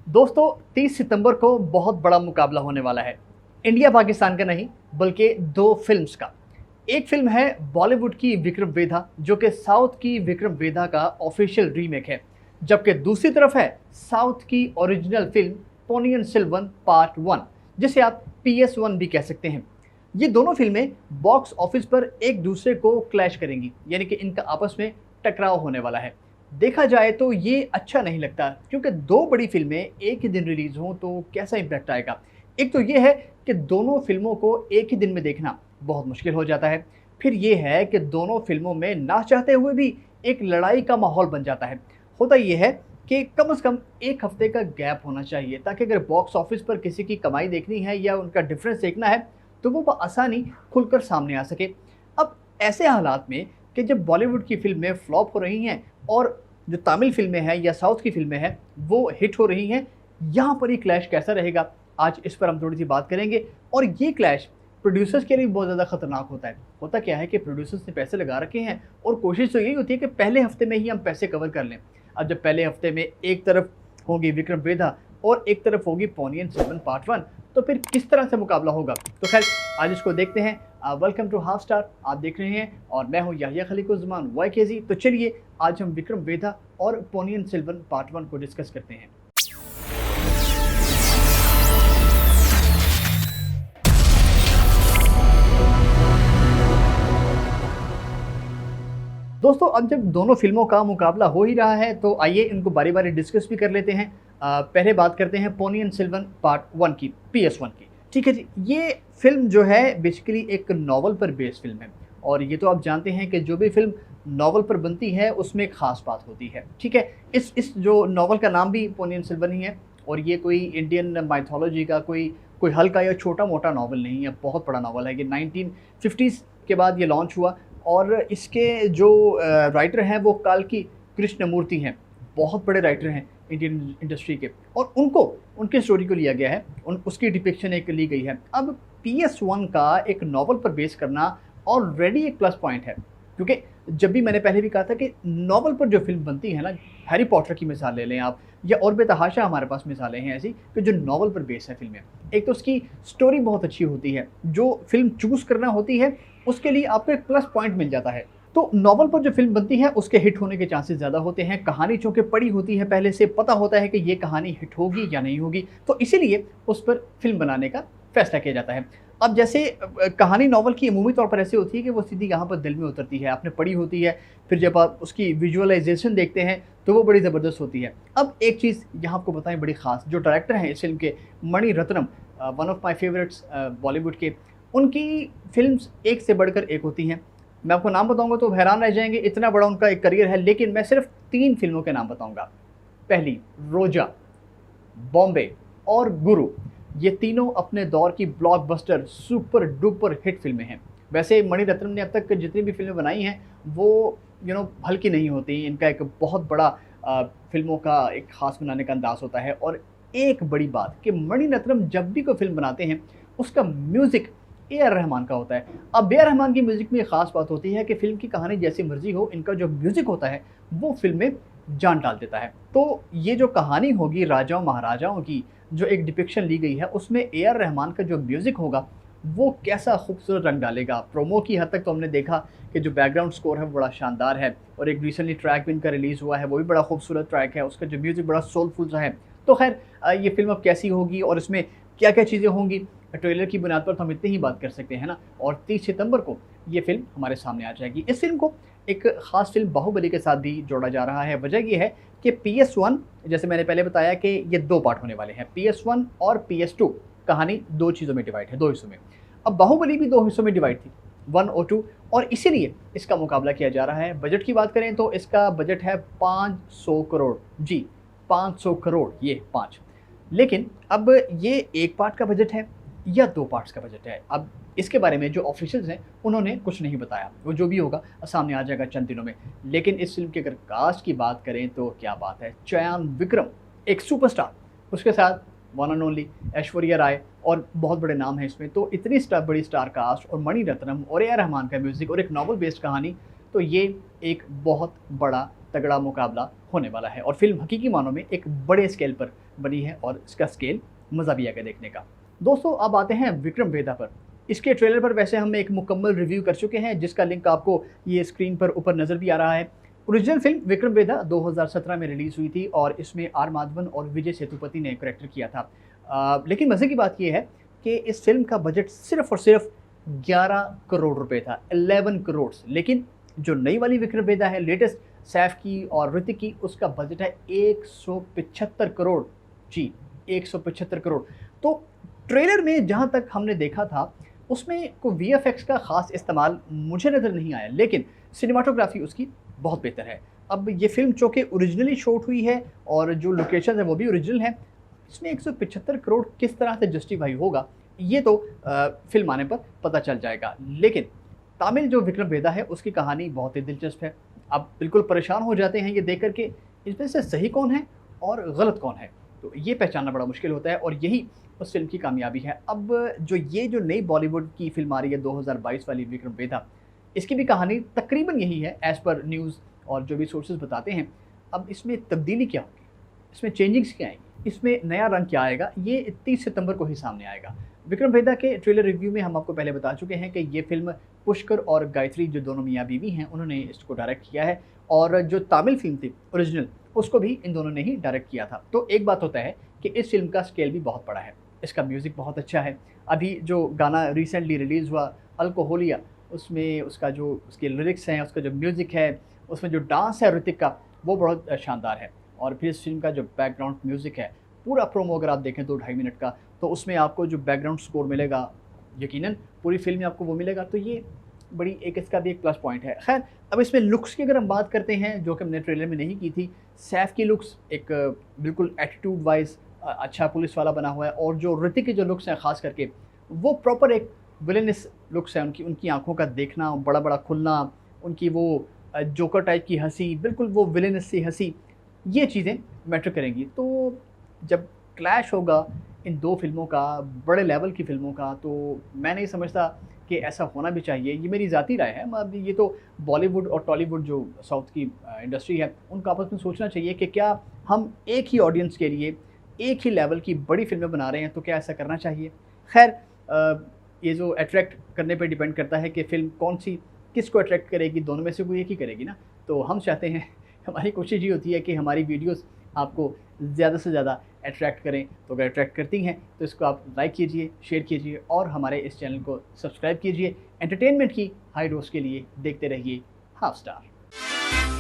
दोस्तों 30 सितंबर को बहुत बड़ा मुकाबला होने वाला है। इंडिया पाकिस्तान का नहीं बल्कि दो फिल्म्स का। एक फिल्म है बॉलीवुड की विक्रम वेधा जो कि साउथ की विक्रम वेधा का ऑफिशियल रीमेक है। जबकि दूसरी तरफ है साउथ की original film Ponniyin Selvan part 1 जिसे आप PS1 भी कह सकते हैं। ये दोनों फिल्में बॉक्स ऑफिस पर एक दूसरे को क्लैश करेंगी, यानी कि इनका आपस में टकराव होने वाला है। देखा जाए तो ये अच्छा नहीं लगता क्योंकि दो बड़ी फिल्में एक ही दिन रिलीज हों तो कैसा इम्पैक्ट आएगा। एक तो ये है कि दोनों फिल्मों को एक ही दिन में देखना बहुत मुश्किल हो जाता है। फिर ये है कि दोनों फिल्मों में ना चाहते हुए भी एक लड़ाई का माहौल बन जाता है। होता ये है कि कम से कम एक हफ्ते का गैप होना चाहिए ताकि अगर बॉक्स ऑफिस पर किसी की कमाई देखनी है या उनका डिफरेंस देखना है तो वो आसानी खुलकर सामने आ सके। अब ऐसे हालात में कि जब बॉलीवुड की फिल्में फ्लॉप हो रही हैं और जो तमिल फ़िल्में हैं या साउथ की फ़िल्में हैं, वो हिट हो रही हैं। यहाँ पर ये क्लैश कैसा रहेगा? आज इस पर हम थोड़ी-सी बात करेंगे और ये क्लैश प्रोड्यूसर्स के लिए बहुत ज़्यादा खतरनाक होता है। होता क्या है कि प्रोड्यूसर्स ने पैसे लगा रखे हैं और कोशिश तो यही होती है कि पहले हफ्ते में ही हम पैसे कवर कर लें। अब जब पहले हफ्ते में एक तरफ होगी विक्रम वेधा और एक तरफ होगी पोनियन सेल्वन पार्ट 1, तो फिर किस तरह से मुकाबला होगा? तो खैर आज इसको देखते हैं। वेलकम टू हाफ स्टार, आप देख रहे हैं और मैं हूं याहिया खलीकुज़्ज़मान YKZ। तो चलिए आज हम विक्रम वेधा और पोनियन सेल्वन पार्ट 1 को डिस्कस करते हैं। दोस्तों अब जब दोनों फिल्मों का मुकाबला हो ही रहा है तो आइए इनको बारी बारी डिस्कस भी कर लेते हैं। पहले बात करते हैं पोनियन सेल्वन पार्ट 1 की, PS1 की। ठीक है जी, ये फिल्म जो है बेसिकली एक नॉवल पर बेस्ड फिल्म है और ये तो आप जानते हैं कि जो भी फिल्म नॉवल पर बनती है उसमें एक ख़ास बात होती है। ठीक है, इस जो नॉवल का नाम भी पोनियन सेल्वन ही है और ये कोई इंडियन माइथोलॉजी का कोई कोई हल्का या छोटा-मोटा नॉवल नहीं है, बहुत बड़ा नॉवल है। ये 1950s के बाद ये लॉन्च हुआ और इसके जो राइटर हैं वो काल्की कृष्णमूर्ति हैं, बहुत बड़े राइटर हैं इंडियन इंडस्ट्री के और उनको उनकी स्टोरी को लिया गया है, उसकी डिपिक्शन एक ली गई है। अब PS1 का एक नॉवल पर बेस करना ऑलरेडी एक प्लस पॉइंट है क्योंकि जब भी मैंने पहले भी कहा था कि नॉवल पर जो फ़िल्म बनती है ना, हैरी पॉटर की मिसाल ले लें आप या और बेतहाशा हमारे पास मिसालें हैं ऐसी कि जो नॉवल पर बेस है फ़िल्में। एक तो उसकी स्टोरी बहुत अच्छी होती है, जो फ़िल्म चूज़ करना होती है उसके लिए आपको एक प्लस पॉइंट मिल जाता है। तो नॉवल पर जो फ़िल्म बनती है उसके हिट होने के चांसेस ज़्यादा होते हैं। कहानी चूँकि पढ़ी होती है पहले से, पता होता है कि ये कहानी हिट होगी या नहीं होगी, तो इसीलिए उस पर फ़िल्म बनाने का फ़ैसला किया जाता है। अब जैसे कहानी नॉवल की अमूमी तौर पर ऐसी होती है कि वो सीधी यहाँ पर दिल में उतरती है, आपने पढ़ी होती है, फिर जब आप उसकी विजुअलाइज़ेशन देखते हैं तो वो बड़ी ज़बरदस्त होती है। अब एक चीज़ यहाँ आपको बताएँ बड़ी ख़ास, जो डायरेक्टर हैं इस फ़िल्म के Mani Ratnam, one of my favourites Bollywood के, उनकी फ़िल्म्स एक से बढ़कर एक होती हैं। मैं आपको नाम बताऊँगा तो हैरान रह जाएँगे, इतना बड़ा उनका एक करियर है, लेकिन मैं सिर्फ़ 3 फ़िल्मों के नाम बताऊँगा। पहली रोजा, बॉम्बे और गुरु। ये तीनों अपने दौर की ब्लॉकबस्टर सुपर डुपर हिट फ़िल्में हैं। वैसे मणि रत्नम ने अब तक जितनी भी फ़िल्में बनाई हैं वो हल्की नहीं होती। इनका एक बहुत बड़ा फ़िल्मों का एक ख़ास बनाने का अंदाज़ होता है और एक बड़ी बात कि मणि रत्नम जब भी कोई फ़िल्म बनाते हैं उसका म्यूज़िक A.R. रहमान का होता है। अब A.R. रहमान की म्यूज़िक में एक ख़ास बात होती है कि फ़िल्म की कहानी जैसी मर्ज़ी हो, इनका जो म्यूज़िक होता है वो फ़िल्म में जान डाल देता है। तो ये जो कहानी होगी राजाओं महाराजाओं की, जो एक डिपिक्शन ली गई है उसमें A.R. रहमान का जो म्यूज़िक होगा वो कैसा खूबसूरत रंग डालेगा। प्रोमो की हद तक तो हमने देखा कि जो बैकग्राउंड स्कोर है वो बड़ा शानदार है और एक रिसेंटली ट्रैक भी इनका रिलीज़ हुआ है, वो भी बड़ा खूबसूरत ट्रैक है, उसका जो म्यूज़िक बड़ा सोलफुल सा है। तो खैर ये फ़िल्म अब कैसी होगी और इसमें क्या-क्या चीज़ें होंगी, ट्रेलर की बुनियाद पर तो हम इतनी ही बात कर सकते हैं ना। और 30 सितंबर को ये फ़िल्म हमारे सामने आ जाएगी। इस फ़िल्म को एक ख़ास फ़िल्म बाहुबली के साथ भी जोड़ा जा रहा है। वजह ये है कि PS1, जैसे मैंने पहले बताया कि ये 2 पार्ट होने वाले हैं, PS1 और PS2। कहानी 2 चीज़ों में डिवाइड है, 2 हिस्सों में। अब बाहुबली भी 2 हिस्सों में डिवाइड थी, 1 और 2, और इसीलिए इसका मुकाबला किया जा रहा है। बजट की बात करें तो इसका बजट है 500 करोड़। जी, 500 करोड़, ये 5। लेकिन अब ये 1 पार्ट का बजट है या 2 पार्ट्स का बजट है, अब इसके बारे में जो ऑफिशियल्स हैं उन्होंने कुछ नहीं बताया। वो जो भी होगा सामने आ जाएगा चंद दिनों में। लेकिन इस फ़िल्म की अगर कास्ट की बात करें तो क्या बात है, चयान विक्रम एक सुपरस्टार, उसके साथ one and only Aishwarya Rai और बहुत बड़े नाम हैं इसमें। तो इतनी बड़ी स्टार कास्ट और मणि रत्नम और A.R. रहमान का म्यूज़िक और एक नॉवल बेस्ड कहानी, तो ये एक बहुत बड़ा तगड़ा मुकाबला होने वाला है और फिल्म हकीकी मानों में एक बड़े स्केल पर बनी है और इसका स्केल मज़ा भी आएगा देखने का। दोस्तों अब आते हैं विक्रम वेदा पर। इसके ट्रेलर पर वैसे हम एक मुकम्मल रिव्यू कर चुके हैं, जिसका लिंक आपको ये स्क्रीन पर ऊपर नज़र भी आ रहा है। ओरिजिनल फिल्म विक्रम वेदा 2017 में रिलीज़ हुई थी और इसमें आर माधवन और विजय सेतुपति ने कैरेक्टर किया था। लेकिन मज़े की बात यह है कि इस फिल्म का बजट सिर्फ और सिर्फ 11 करोड़ रुपए था, 11 करोड़। लेकिन जो नई वाली विक्रम वेदा है, लेटेस्ट सैफ की और ऋतिक की, उसका बजट है 175 करोड़। जी, 175 करोड़। तो ट्रेलर में जहाँ तक हमने देखा था उसमें कोई वीएफएक्स का ख़ास इस्तेमाल मुझे नज़र नहीं आया, लेकिन सिनेमाटोग्राफी उसकी बहुत बेहतर है। अब ये फ़िल्म चूँकि ओरिजिनली शूट हुई है और जो लोकेशन है वो भी ओरिजिनल है, इसमें 175 करोड़ किस तरह से जस्टिफाई होगा, ये तो फ़िल्म आने पर पता चल जाएगा। लेकिन तमिल जो विक्रम वेदा है उसकी कहानी बहुत ही दिलचस्प है। आप बिल्कुल परेशान हो जाते हैं ये देख कर के इसमें से सही कौन है और गलत कौन है, तो ये पहचानना बड़ा मुश्किल होता है और यही उस फ़िल्म की कामयाबी है। अब जो नई बॉलीवुड की फ़िल्म आ रही है 2022 वाली विक्रम वेदा, इसकी भी कहानी तकरीबन यही है एज़ पर न्यूज़ और जो भी सोर्सेज़ बताते हैं। अब इसमें तब्दीली क्या होगी, इसमें चेंजिंग्स क्या आएँगी, इसमें नया रंग क्या आएगा, ये 30 सितंबर को ही सामने आएगा। विक्रम वेदा के ट्रेलर रिव्यू में हम आपको पहले बता चुके हैं कि ये फ़िल्म पुष्कर और गायत्री जो दोनों मियाँ बीवी हैं उन्होंने इसको डायरेक्ट किया है और जो तमिल फ़िल्म थी ओरिजिनल उसको भी इन दोनों ने ही डायरेक्ट किया था। तो एक बात होता है कि इस फ़िल्म का स्केल भी बहुत बड़ा है, इसका म्यूज़िक बहुत अच्छा है। अभी जो गाना रिसेंटली रिलीज़ हुआ अल्कोहलिया, उसमें उसका जो उसके लिरिक्स हैं, उसका जो म्यूज़िक है, उसमें जो डांस है ऋतिक का, वो बहुत शानदार है। और फिर इस फ़िल्म का जो बैकग्राउंड म्यूज़िक है, पूरा प्रोमो अगर आप देखें 2 ढाई मिनट का, तो उसमें आपको जो बैकग्राउंड स्कोर मिलेगा, यकीनन पूरी फ़िल्म में आपको वो मिलेगा, तो ये बड़ी एक इसका भी एक प्लस पॉइंट है। ख़ैर, अब इसमें लुक्स की अगर हम बात करते हैं, जो कि हमने ट्रेलर में नहीं की थी, सैफ की लुक्स एक बिल्कुल एटीट्यूड वाइज़ अच्छा पुलिस वाला बना हुआ है और जो ऋतिक के जो लुक्स हैं ख़ास करके, वो प्रॉपर एक विलेनिस लुक्स हैं। उनकी आँखों का देखना, बड़ा-बड़ा खुलना, उनकी वो जोकर टाइप की हँसी, बिल्कुल वो विलेनिस सी हँसी, ये चीज़ें मैटर करेंगी। तो जब क्लैश होगा इन 2 फ़िल्मों का, बड़े लेवल की फ़िल्मों का, तो मैं नहीं समझता कि ऐसा होना भी चाहिए। ये मेरी ज़ाती राय है। अब ये तो बॉलीवुड और टॉलीवुड जो साउथ की इंडस्ट्री है, उनको आपस में सोचना चाहिए कि क्या हम एक ही ऑडियंस के लिए एक ही लेवल की बड़ी फ़िल्में बना रहे हैं, तो क्या ऐसा करना चाहिए? ख़ैर, ये जो अट्रैक्ट करने पे डिपेंड करता है कि फ़िल्म कौन-सी किसको अट्रैक्ट करेगी, दोनों में से कोई एक ही करेगी ना। तो हम चाहते हैं, हमारी कोशिश ये होती है कि हमारी वीडियोज़ आपको ज़्यादा से ज़्यादा अट्रैक्ट करें। तो अगर अट्रैक्ट करती हैं तो इसको आप लाइक कीजिए, शेयर कीजिए और हमारे इस चैनल को सब्सक्राइब कीजिए। एंटरटेनमेंट की हाई डोज़ के लिए देखते रहिए हाफ स्टार।